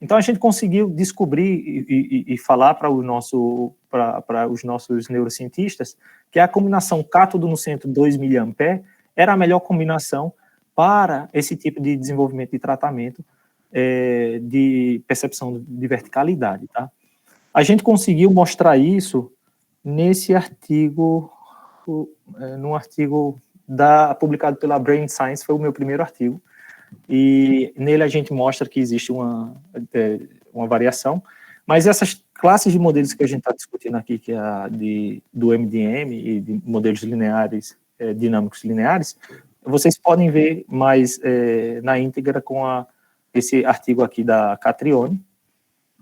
Então, a gente conseguiu descobrir e falar para os nossos neurocientistas que a combinação cátodo no centro 2 mA era a melhor combinação para esse tipo de desenvolvimento de tratamento de percepção de verticalidade, tá? A gente conseguiu mostrar isso nesse artigo, num artigo publicado pela Brain Science, foi o meu primeiro artigo, e nele a gente mostra que existe uma variação, mas essas classes de modelos que a gente está discutindo aqui, que é do MDM e de modelos lineares, dinâmicos lineares, vocês podem ver mais na íntegra com esse artigo aqui da Catrione,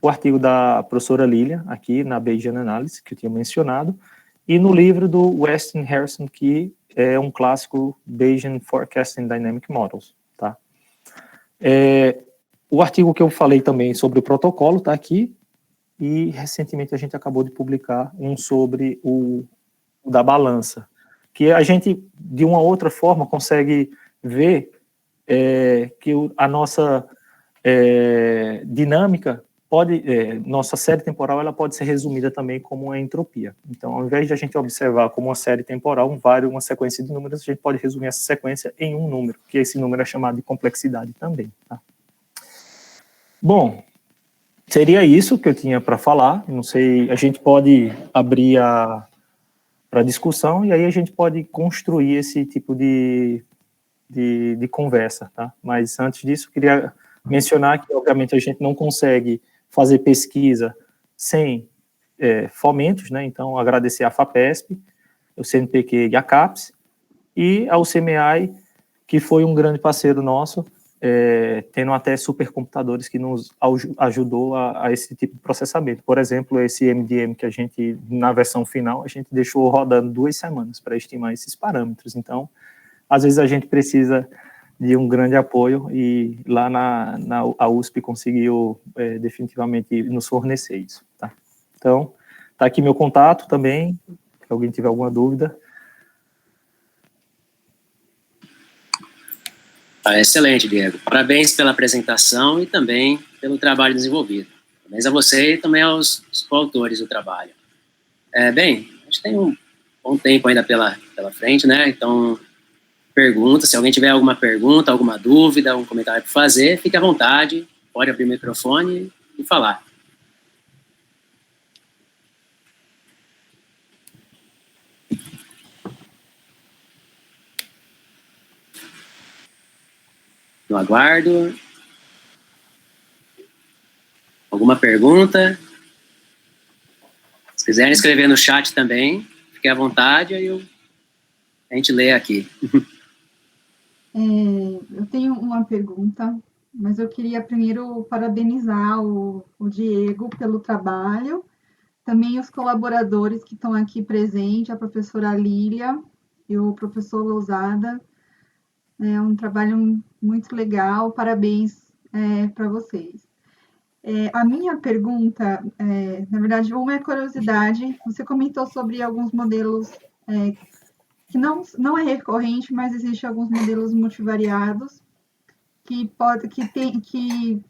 o artigo da professora Lilian, aqui na Bayesian Analysis, que eu tinha mencionado, e no livro do Weston Harrison, que é um clássico Bayesian Forecasting Dynamic Models, tá? O artigo que eu falei também sobre o protocolo está aqui, e recentemente a gente acabou de publicar um sobre o da balança, que a gente, de uma outra forma, consegue ver que a nossa dinâmica nossa série temporal ela pode ser resumida também como uma entropia. Então, ao invés de a gente observar como uma série temporal, uma sequência de números, a gente pode resumir essa sequência em um número, que esse número é chamado de complexidade também. Tá? Bom, seria isso que eu tinha para falar. Não sei, a gente pode abrir para discussão e aí a gente pode construir esse tipo de conversa. Tá? Mas antes disso, eu queria mencionar que, obviamente, a gente não consegue fazer pesquisa sem fomentos, né? Então, agradecer à FAPESP, o CNPq e a CAPES, e ao CMEI, que foi um grande parceiro nosso, tendo até supercomputadores que nos ajudou a esse tipo de processamento. Por exemplo, esse MDM que a gente, na versão final, a gente deixou rodando 2 semanas para estimar esses parâmetros. Então, às vezes a gente precisa de um grande apoio, e lá a USP conseguiu definitivamente nos fornecer isso. Tá? Então, está aqui meu contato também, se alguém tiver alguma dúvida. Excelente, Diego. Parabéns pela apresentação e também pelo trabalho desenvolvido. Parabéns a você e também aos coautores do trabalho. Bem, a gente tem um bom tempo ainda pela frente, né? Então, pergunta, se alguém tiver alguma pergunta, alguma dúvida, um comentário para fazer, fique à vontade, pode abrir o microfone e falar. No aguardo. Alguma pergunta? Se quiserem escrever no chat também, fique à vontade, aí a gente lê aqui. Eu tenho uma pergunta, mas eu queria primeiro parabenizar o Diego pelo trabalho, também os colaboradores que estão aqui presentes, a professora Lília e o professor Lousada. É um trabalho muito legal, parabéns para vocês. A minha pergunta, na verdade, uma é curiosidade. Você comentou sobre alguns modelos que não é recorrente, mas existem alguns modelos multivariados que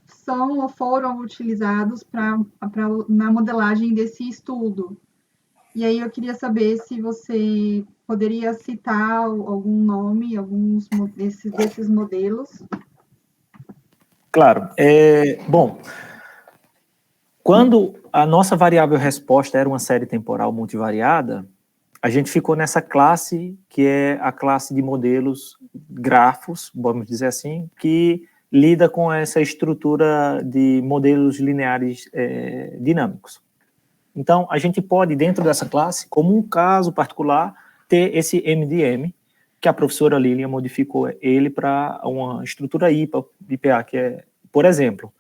são ou foram utilizados na modelagem desse estudo. E aí eu queria saber se você poderia citar algum nome, alguns desses modelos. Claro. Bom, quando a nossa variável resposta era uma série temporal multivariada, a gente ficou nessa classe, que é a classe de modelos grafos, vamos dizer assim, que lida com essa estrutura de modelos lineares dinâmicos. Então, a gente pode, dentro dessa classe, como um caso particular, ter esse MDM, que a professora Lilian modificou ele para uma estrutura IPA, que é, por exemplo.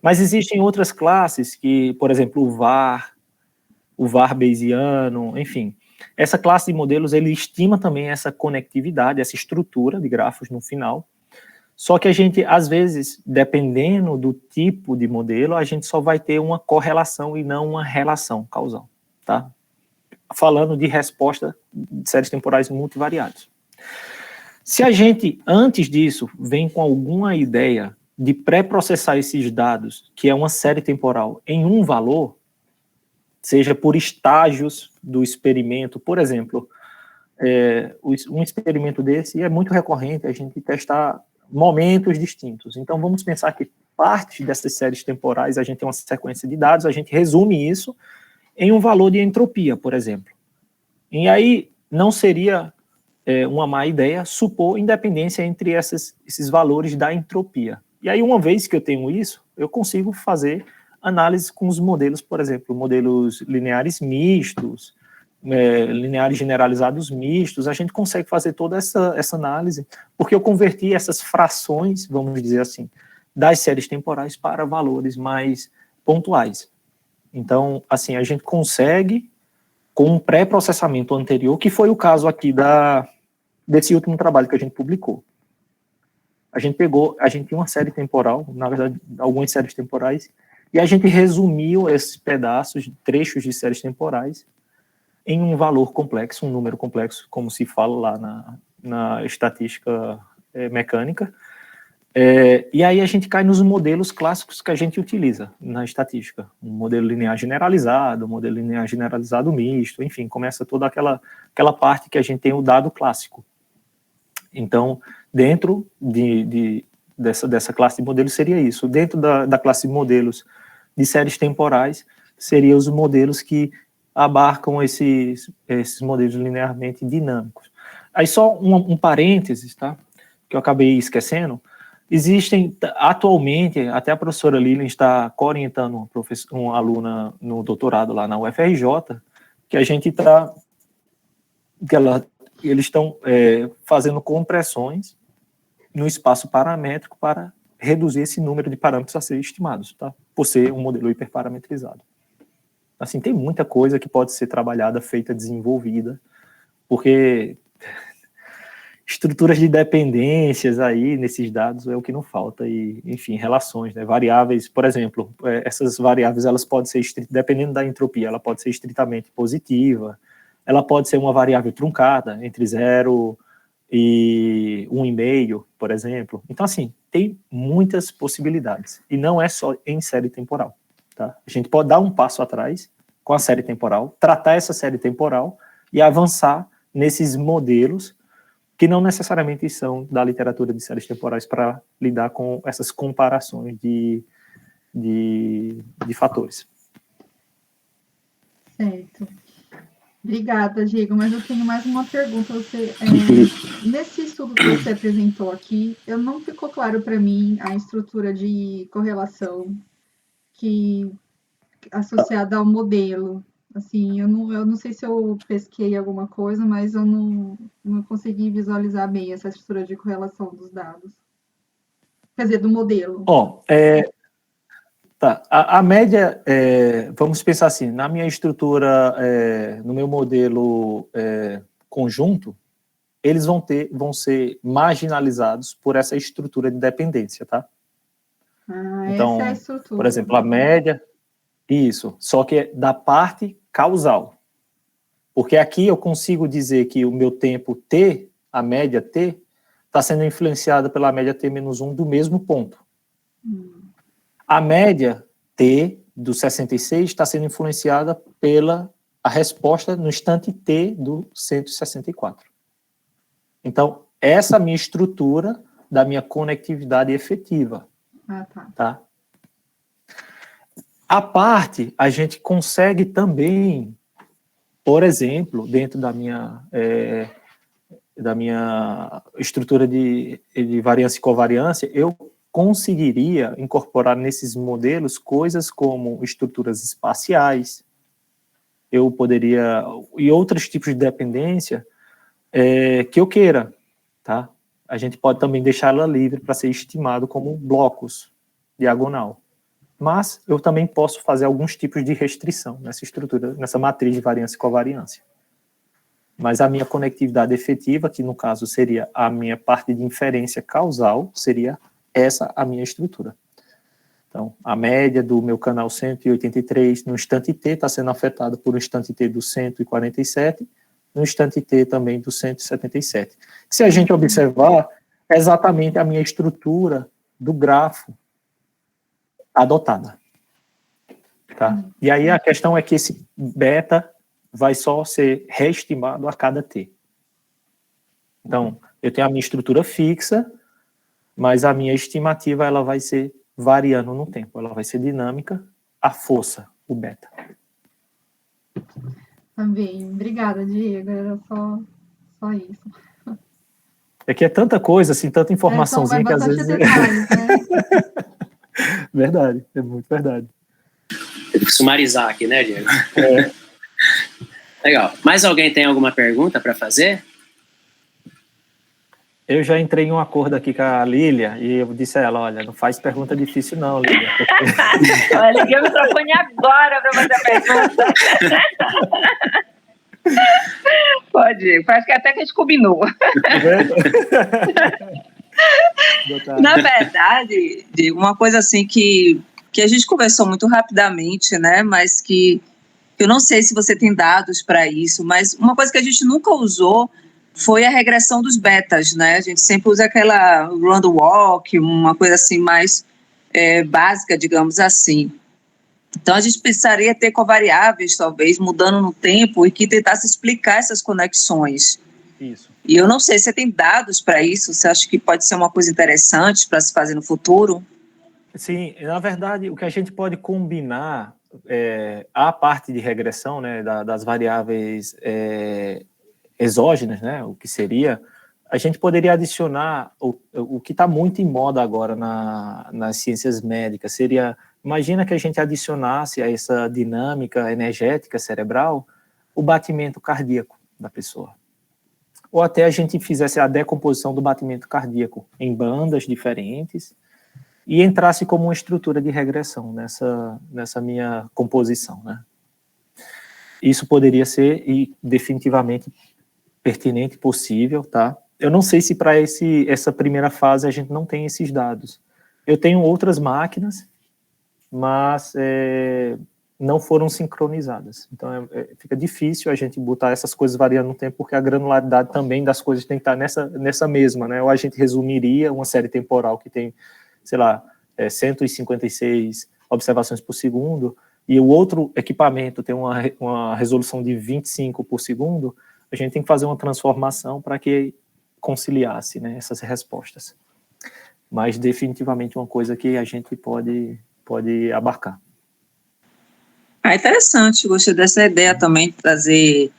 Mas existem outras classes que, por exemplo, o VAR Bayesiano, enfim. Essa classe de modelos, ele estima também essa conectividade, essa estrutura de grafos no final. Só que a gente, às vezes, dependendo do tipo de modelo, a gente só vai ter uma correlação e não uma relação causal, tá? Falando de resposta de séries temporais multivariadas. Se a gente, antes disso, vem com alguma ideia de pré-processar esses dados, que é uma série temporal, em um valor, seja por estágios do experimento, por exemplo, um experimento desse é muito recorrente, a gente testar momentos distintos. Então, vamos pensar que parte dessas séries temporais, a gente tem uma sequência de dados, a gente resume isso em um valor de entropia, por exemplo. E aí, não seria uma má ideia supor independência entre esses valores da entropia. E aí, uma vez que eu tenho isso, eu consigo fazer análise com os modelos, por exemplo, modelos lineares mistos, lineares generalizados mistos, a gente consegue fazer toda essa análise, porque eu converti essas frações, vamos dizer assim, das séries temporais para valores mais pontuais. Então, assim, a gente consegue, com um pré-processamento anterior, que foi o caso aqui desse último trabalho que a gente publicou. A gente tinha uma série temporal, na verdade, algumas séries temporais, e a gente resumiu esses pedaços, trechos de séries temporais, em um valor complexo, um número complexo, como se fala lá na estatística mecânica. E aí a gente cai nos modelos clássicos que a gente utiliza na estatística. Um modelo linear generalizado, um modelo linear generalizado misto, enfim, começa toda aquela parte que a gente tem o dado clássico. Então, dentro dessa classe de modelos seria isso. Dentro da classe de modelos de séries temporais, seriam os modelos que abarcam esses modelos linearmente dinâmicos. Aí só um parênteses, tá? Que eu acabei esquecendo. Existem, atualmente, até a professora Lilian está orientando uma aluna no doutorado lá na UFRJ, que a gente está, eles estão fazendo compressões no espaço paramétrico para reduzir esse número de parâmetros a ser estimados, tá? Por ser um modelo hiperparametrizado. Assim, tem muita coisa que pode ser trabalhada, feita, desenvolvida, porque estruturas de dependências aí nesses dados é o que não falta, e, enfim, relações, né? Variáveis, por exemplo, essas variáveis, elas podem ser, dependendo da entropia, ela pode ser estritamente positiva, ela pode ser uma variável truncada, entre 0 e 1,5, por exemplo. Então, assim, tem muitas possibilidades, e não é só em série temporal, tá? A gente pode dar um passo atrás com a série temporal, tratar essa série temporal e avançar nesses modelos que não necessariamente são da literatura de séries temporais para lidar com essas comparações de fatores. Certo. Obrigada, Diego, mas eu tenho mais uma pergunta. Nesse estudo que você apresentou aqui, não ficou claro para mim a estrutura de correlação associada ao modelo. Assim, eu não sei se eu pesquei alguma coisa, mas eu não consegui visualizar bem essa estrutura de correlação dos dados. Quer dizer, do modelo. Tá. A média, vamos pensar assim, na minha estrutura, no meu modelo conjunto, eles vão ser marginalizados por essa estrutura de dependência, tá? Então, essa é a estrutura. Por exemplo, a média, isso, só que é da parte causal. Porque aqui eu consigo dizer que o meu tempo T, a média T, está sendo influenciada pela média T-1 do mesmo ponto. A média T do 66 está sendo influenciada pela a resposta no instante T do 164. Então, essa é a minha estrutura da minha conectividade efetiva. Tá? A parte, a gente consegue também, por exemplo, dentro da minha estrutura de variância e covariância, eu conseguiria incorporar nesses modelos coisas como estruturas espaciais, eu poderia, e outros tipos de dependência que eu queira. tá? A gente pode também deixar ela livre para ser estimado como blocos, diagonal. Mas eu também posso fazer alguns tipos de restrição nessa estrutura, nessa matriz de variância e covariância. Mas a minha conectividade efetiva, que no caso seria a minha parte de inferência causal, seria essa a minha estrutura. Então, a média do meu canal 183 no instante t está sendo afetada por um instante t do 147, no instante t também do 177. Se a gente observar, é exatamente a minha estrutura do grafo adotada. Tá? E aí a questão é que esse beta vai só ser reestimado a cada t. Então, eu tenho a minha estrutura fixa, mas a minha estimativa ela vai ser variando no tempo, ela vai ser dinâmica, a força, o beta. Também. Obrigada, Diego. Era só isso. É que é tanta coisa, assim, tanta informaçãozinha que às vezes... Detalhes, né? Verdade, é muito verdade. Tem que sumarizar aqui, né, Diego? É. Legal. Mais alguém tem alguma pergunta para fazer? Eu já entrei em um acordo aqui com a Lília e eu disse a ela, olha, não faz pergunta difícil não, Lília. Porque... Eu liguei o microfone agora para fazer a pergunta. Pode, parece que até que a gente combinou. Na verdade, uma coisa assim que a gente conversou muito rapidamente, né, mas que eu não sei se você tem dados para isso, mas uma coisa que a gente nunca usou foi a regressão dos betas, né? A gente sempre usa aquela run the walk, uma coisa assim mais básica, digamos assim. Então, a gente precisaria ter covariáveis, talvez, mudando no tempo e que tentasse explicar essas conexões. Isso. E eu não sei se você tem dados para isso, você acha que pode ser uma coisa interessante para se fazer no futuro? Sim, na verdade, o que a gente pode combinar, a parte de regressão, né, das variáveis exógenas, né, o que seria, a gente poderia adicionar o que está muito em moda agora nas ciências médicas, seria, imagina que a gente adicionasse a essa dinâmica energética cerebral o batimento cardíaco da pessoa. Ou até a gente fizesse a decomposição do batimento cardíaco em bandas diferentes e entrasse como uma estrutura de regressão nessa minha composição, né? Isso poderia ser definitivamente pertinente, possível, tá? Eu não sei se para essa primeira fase a gente não tem esses dados. Eu tenho outras máquinas, mas não foram sincronizadas. Então, fica difícil a gente botar essas coisas variando no tempo, porque a granularidade também das coisas tem que estar nessa mesma, né? Ou a gente resumiria uma série temporal que tem, sei lá, 156 observações por segundo, e o outro equipamento tem uma resolução de 25 por segundo, a gente tem que fazer uma transformação para que conciliasse, né, essas respostas. Mas definitivamente uma coisa que a gente pode abarcar. Interessante, gostei dessa ideia também, trazer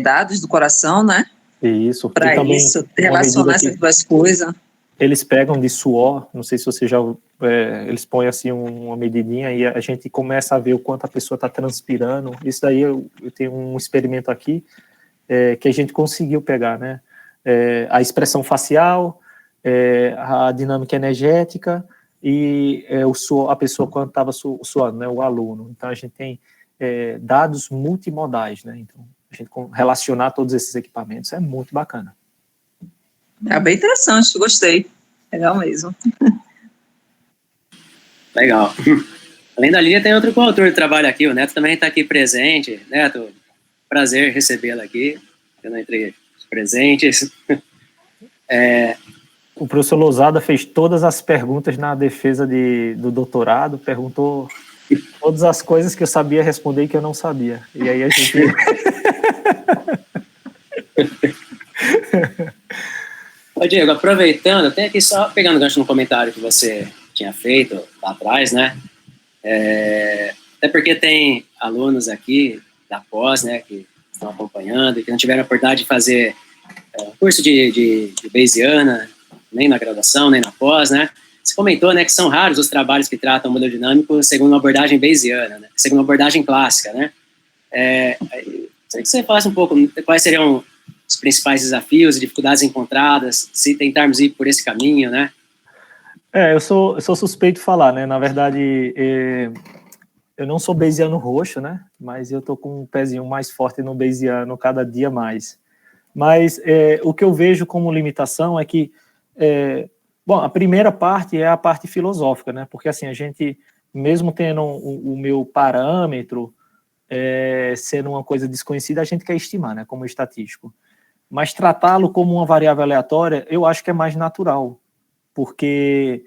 dados do coração, né? Isso. Para isso, relacionar essas duas coisas. Eles pegam de suor, não sei se você já... eles põem assim uma medidinha e a gente começa a ver o quanto a pessoa está transpirando. Isso daí eu tenho um experimento aqui que a gente conseguiu pegar, né? A expressão facial, a dinâmica energética e o suor, a pessoa quando estava suando, né? O aluno. Então a gente tem dados multimodais, né? Então a gente relacionar todos esses equipamentos é muito bacana. É bem interessante, gostei. Legal mesmo. Legal. Além da Lília, tem outro coautor de trabalho aqui. O Neto também está aqui presente. Neto, prazer recebê-lo aqui. Eu não entrei presentes. O professor Lousada fez todas as perguntas na defesa do doutorado, perguntou todas as coisas que eu sabia responder e que eu não sabia. E aí a gente... Ô, Diego, aproveitando, até aqui só pegando o gancho no comentário que você tinha feito lá atrás, né? Até porque tem alunos aqui da pós, né, que estão acompanhando e que não tiveram a oportunidade de fazer curso de Bayesiana, nem na graduação, nem na pós, né? Você comentou, né, que são raros os trabalhos que tratam o modelo dinâmico segundo uma abordagem Bayesiana, né? Segundo uma abordagem clássica, né? Queria que você falasse um pouco quais seriam os principais desafios e dificuldades encontradas, se tentarmos ir por esse caminho, né? Eu sou suspeito de falar, né? Na verdade, eu não sou bayesiano roxo, né? Mas eu tô com um pezinho mais forte no bayesiano cada dia mais. Mas o que eu vejo como limitação é que, bom, a primeira parte é a parte filosófica, né? Porque, assim, a gente, mesmo tendo o meu parâmetro sendo uma coisa desconhecida, a gente quer estimar, né? Como estatístico. Mas tratá-lo como uma variável aleatória, eu acho que é mais natural. Porque,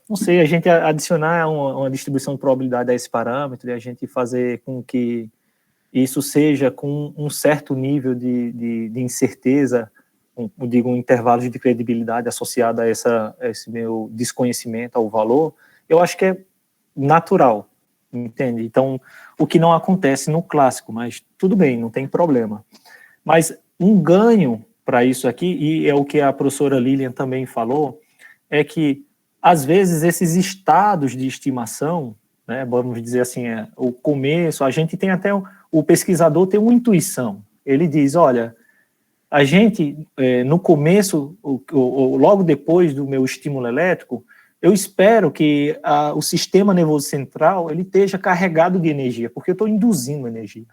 não sei, a gente adicionar uma distribuição de probabilidade a esse parâmetro e a gente fazer com que isso seja com um certo nível de incerteza, um intervalo de credibilidade associado a esse meu desconhecimento ao valor, eu acho que é natural, entende? Então, o que não acontece no clássico, mas tudo bem, não tem problema. Mas um ganho para isso aqui, e é o que a professora Lilian também falou, é que, às vezes, esses estados de estimação, né, vamos dizer assim, o começo, a gente tem até, o pesquisador tem uma intuição, ele diz, olha, a gente, no começo, logo depois do meu estímulo elétrico, eu espero que o sistema nervoso central, ele esteja carregado de energia, porque eu estou induzindo energia.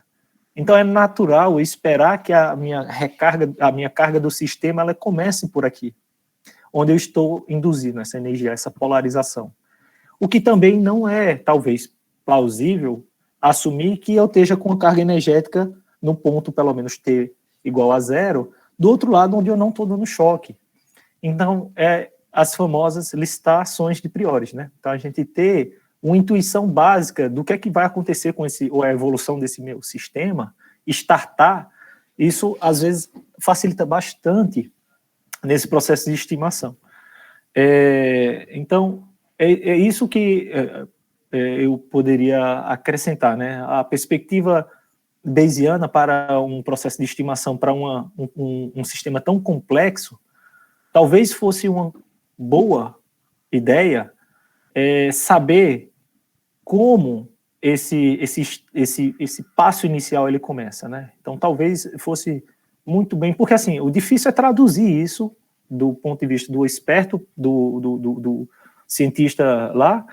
Então, é natural esperar que a minha carga do sistema, ela comece por aqui, onde eu estou induzindo essa energia, essa polarização. O que também não é, talvez, plausível assumir que eu esteja com a carga energética no ponto, pelo menos, T igual a 0, do outro lado, onde eu não estou dando choque. Então, as famosas licitações de priori, né? Então, a gente ter uma intuição básica do que é que vai acontecer com ou a evolução desse meu sistema, startar, isso, às vezes, facilita bastante nesse processo de estimação. Então, é isso que eu poderia acrescentar, né? A perspectiva bayesiana para um processo de estimação para um sistema tão complexo, talvez fosse uma boa ideia saber como esse passo inicial ele começa, né? Então, talvez fosse muito bem, porque assim, o difícil é traduzir isso do ponto de vista do esperto, do cientista lá,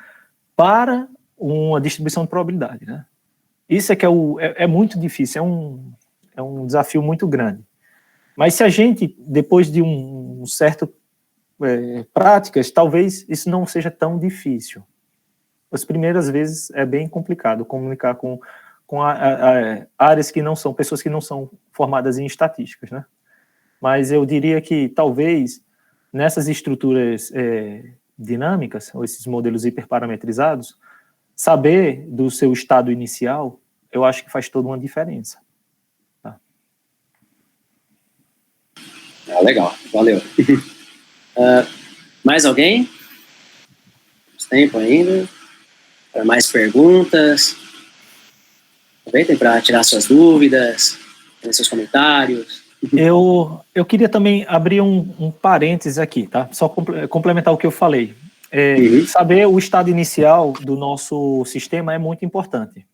para uma distribuição de probabilidade, né? Isso que é muito difícil, é um desafio muito grande. Mas se a gente, depois de um certo práticas, talvez isso não seja tão difícil. As primeiras vezes é bem complicado comunicar com áreas que não são, pessoas que não são formadas em estatísticas, né? Mas eu diria que talvez nessas estruturas dinâmicas, ou esses modelos hiperparametrizados, saber do seu estado inicial, eu acho que faz toda uma diferença. Tá? Legal, valeu. Mais alguém? Temos tempo ainda para mais perguntas. Aproveitem para tirar suas dúvidas, fazer seus comentários. Eu queria também abrir um parênteses aqui, tá? Só complementar o que eu falei. Saber o estado inicial do nosso sistema é muito importante.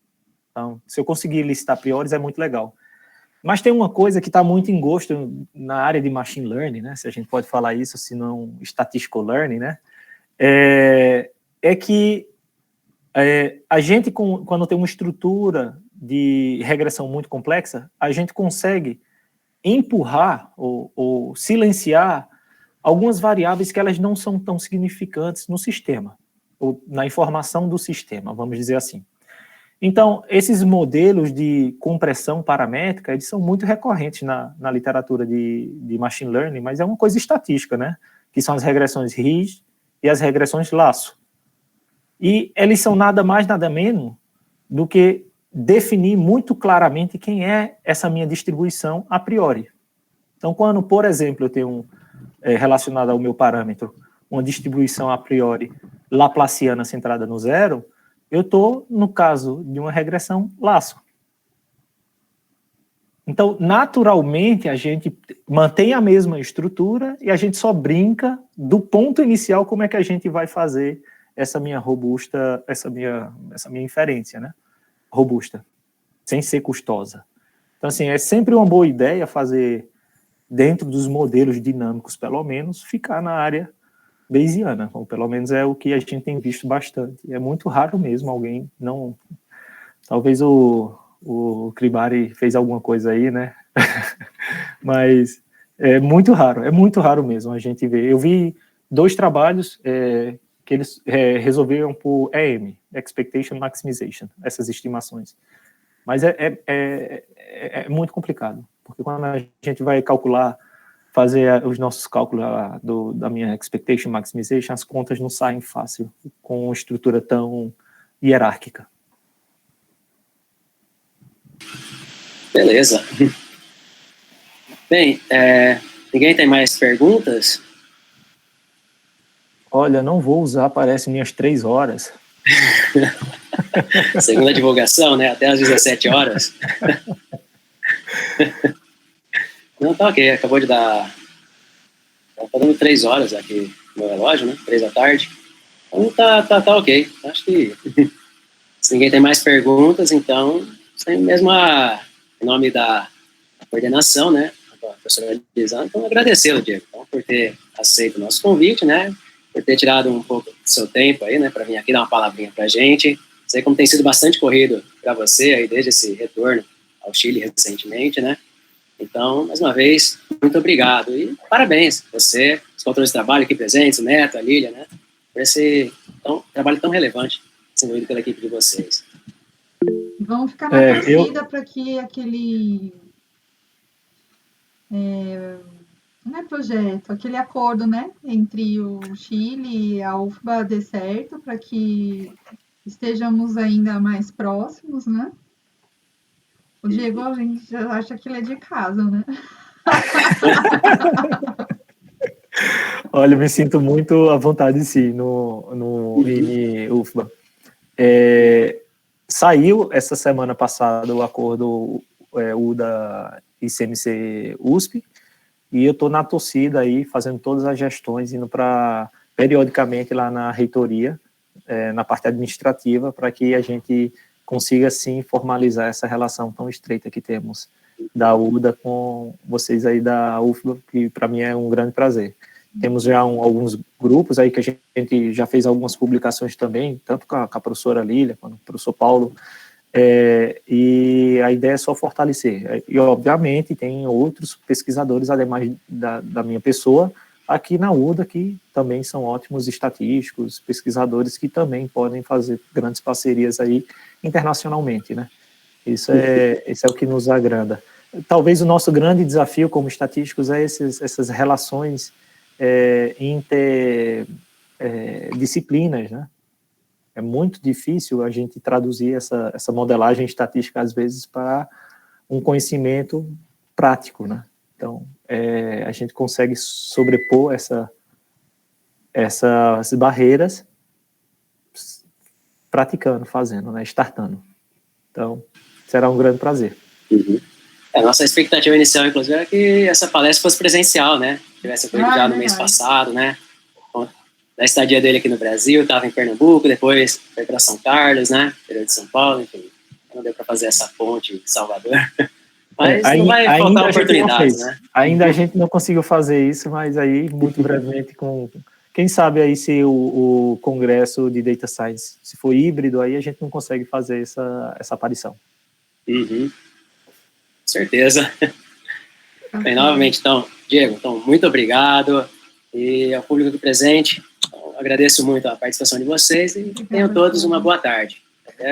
Então, se eu conseguir listar a priori, é muito legal. Mas tem uma coisa que está muito em gosto na área de machine learning, né? Se a gente pode falar isso, se não statistical learning, né? Que a gente, quando tem uma estrutura de regressão muito complexa, a gente consegue empurrar ou silenciar algumas variáveis que elas não são tão significantes no sistema, ou na informação do sistema, vamos dizer assim. Então, esses modelos de compressão paramétrica, eles são muito recorrentes na literatura de machine learning, mas é uma coisa estatística, né? Que são as regressões Ridge e as regressões laço. E eles são nada mais, nada menos do que definir muito claramente quem é essa minha distribuição a priori. Então, quando, por exemplo, eu tenho relacionado ao meu parâmetro uma distribuição a priori laplaciana centrada no zero, eu estou no caso de uma regressão laço. Então, naturalmente, a gente mantém a mesma estrutura e a gente só brinca do ponto inicial como é que a gente vai fazer essa minha robusta, essa minha inferência, né? Robusta, sem ser custosa. Então, assim, é sempre uma boa ideia fazer, dentro dos modelos dinâmicos, pelo menos, ficar na área bayesiana, ou pelo menos é o que a gente tem visto bastante. É muito raro mesmo alguém não... Talvez o Cribari fez alguma coisa aí, né? Mas é muito raro mesmo a gente ver. Eu vi 2 trabalhos que eles resolveram por EM, Expectation Maximization, essas estimações. Mas é muito complicado, porque quando a gente vai calcular, fazer os nossos cálculos da minha Expectation Maximization, as contas não saem fácil, com uma estrutura tão hierárquica. Beleza. Bem, ninguém tem mais perguntas? Olha, não vou usar, parece, minhas 3 horas. Segundo a divulgação, né? Até às 17 horas. Não, tá ok. Acabou de dar... Tá dando 3 horas aqui no meu relógio, né? 3 da tarde. Então tá ok. Acho que se ninguém tem mais perguntas, então, sem mesmo em nome da coordenação, né? A professora Elisângela, então agradecê-lo, Diego, então, por ter aceito o nosso convite, né? Por ter tirado um pouco do seu tempo aí, né? Para vir aqui dar uma palavrinha pra gente. Sei como tem sido bastante corrido para você aí desde esse retorno ao Chile recentemente, né? Então, mais uma vez, muito obrigado e parabéns você, os controles de trabalho aqui presentes, o Neto, a Lília, né? Por esse trabalho tão relevante desenvolvido pela equipe de vocês. Vamos ficar na torcida para que aquele... não é projeto, aquele acordo, né, entre o Chile e a UFBA dê certo, para que estejamos ainda mais próximos, né? O Diego, a gente já acha que ele é de casa, né? Olha, eu me sinto muito à vontade, sim, no INE-UFBA. Saiu essa semana passada o acordo UDA ICMC-USP, e eu estou na torcida aí, fazendo todas as gestões, indo periodicamente lá na reitoria, na parte administrativa, para que a gente consiga, sim, formalizar essa relação tão estreita que temos da UDA com vocês aí da UFBA, que para mim é um grande prazer. Temos já alguns grupos aí que a gente já fez algumas publicações também, tanto com a professora Lília, quanto com o professor Paulo, e a ideia é só fortalecer. E, obviamente, tem outros pesquisadores, ademais da minha pessoa, aqui na UDA, que também são ótimos estatísticos, pesquisadores que também podem fazer grandes parcerias aí internacionalmente, né? Isso esse é o que nos agrada. Talvez o nosso grande desafio como estatísticos é essas relações interdisciplinas, né? É muito difícil a gente traduzir essa modelagem estatística, às vezes, para um conhecimento prático, né? Então, a gente consegue sobrepor essas barreiras praticando, fazendo, né? Startando. Então, será um grande prazer. Uhum. A nossa expectativa inicial, inclusive, era que essa palestra fosse presencial, né? Tivesse ocorrido já no mês passado, né? Da estadia dele aqui no Brasil, estava em Pernambuco, depois foi para São Carlos, né? Interior de São Paulo, enfim. Não deu para fazer essa ponte de Salvador. Mas não vai faltar oportunidades, né? Ainda a gente não conseguiu fazer isso, mas aí, muito brevemente, quem sabe aí se o Congresso de Data Science, se for híbrido, aí a gente não consegue fazer essa aparição. Uhum. Certeza. Bem, novamente, então, Diego, muito obrigado. E ao público aqui presente, agradeço muito a participação de vocês e tenham todos uma boa tarde.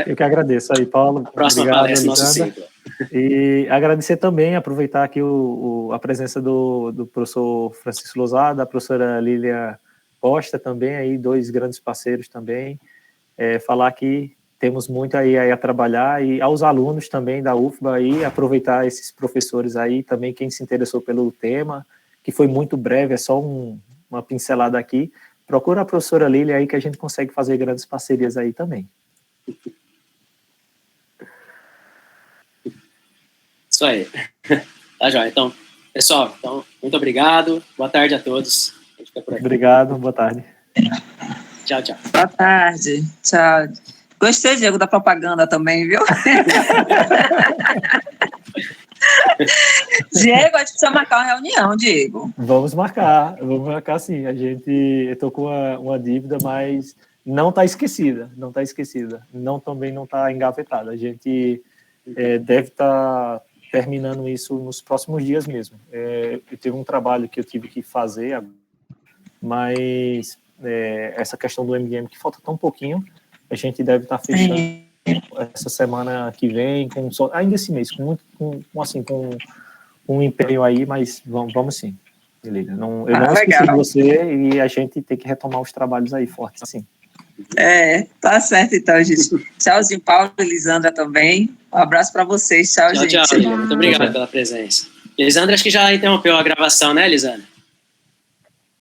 Eu que agradeço aí, Paulo. Próxima palestra, nosso ciclo. E agradecer também, aproveitar aqui a presença do professor Francisco Lozada, da professora Lília Costa também, aí 2 grandes parceiros também, falar que temos muito aí a trabalhar, e aos alunos também da UFBA aí, aproveitar esses professores aí, também quem se interessou pelo tema, que foi muito breve, é só uma pincelada aqui, procura a professora Lília aí que a gente consegue fazer grandes parcerias aí também. Isso aí. Tá, joia. Então, pessoal, muito obrigado. Boa tarde a todos. A gente fica por aqui. Obrigado, boa tarde. Tchau, tchau. Boa tarde. Tchau. Gostei, Diego, da propaganda também, viu? Diego, a gente precisa marcar uma reunião, Diego. Vamos marcar sim. Eu tô com uma dívida, mas não está esquecida, também não está engavetada. A gente deve estar terminando isso nos próximos dias mesmo. Eu tive um trabalho que eu tive que fazer, mas essa questão do MDM que falta tão pouquinho, a gente deve estar fechando essa semana que vem, ainda esse mês, com um empenho aí, mas vamos sim. Beleza. Eu não esqueci de você e a gente tem que retomar os trabalhos aí fortes, assim. Tá certo então, gente. Tchauzinho, Paulo e Elisandra também. Um abraço para vocês. Tchau, gente. Tchau. Muito obrigado pela presença. Elisandra, acho que já interrompeu a gravação, né, Elisandra?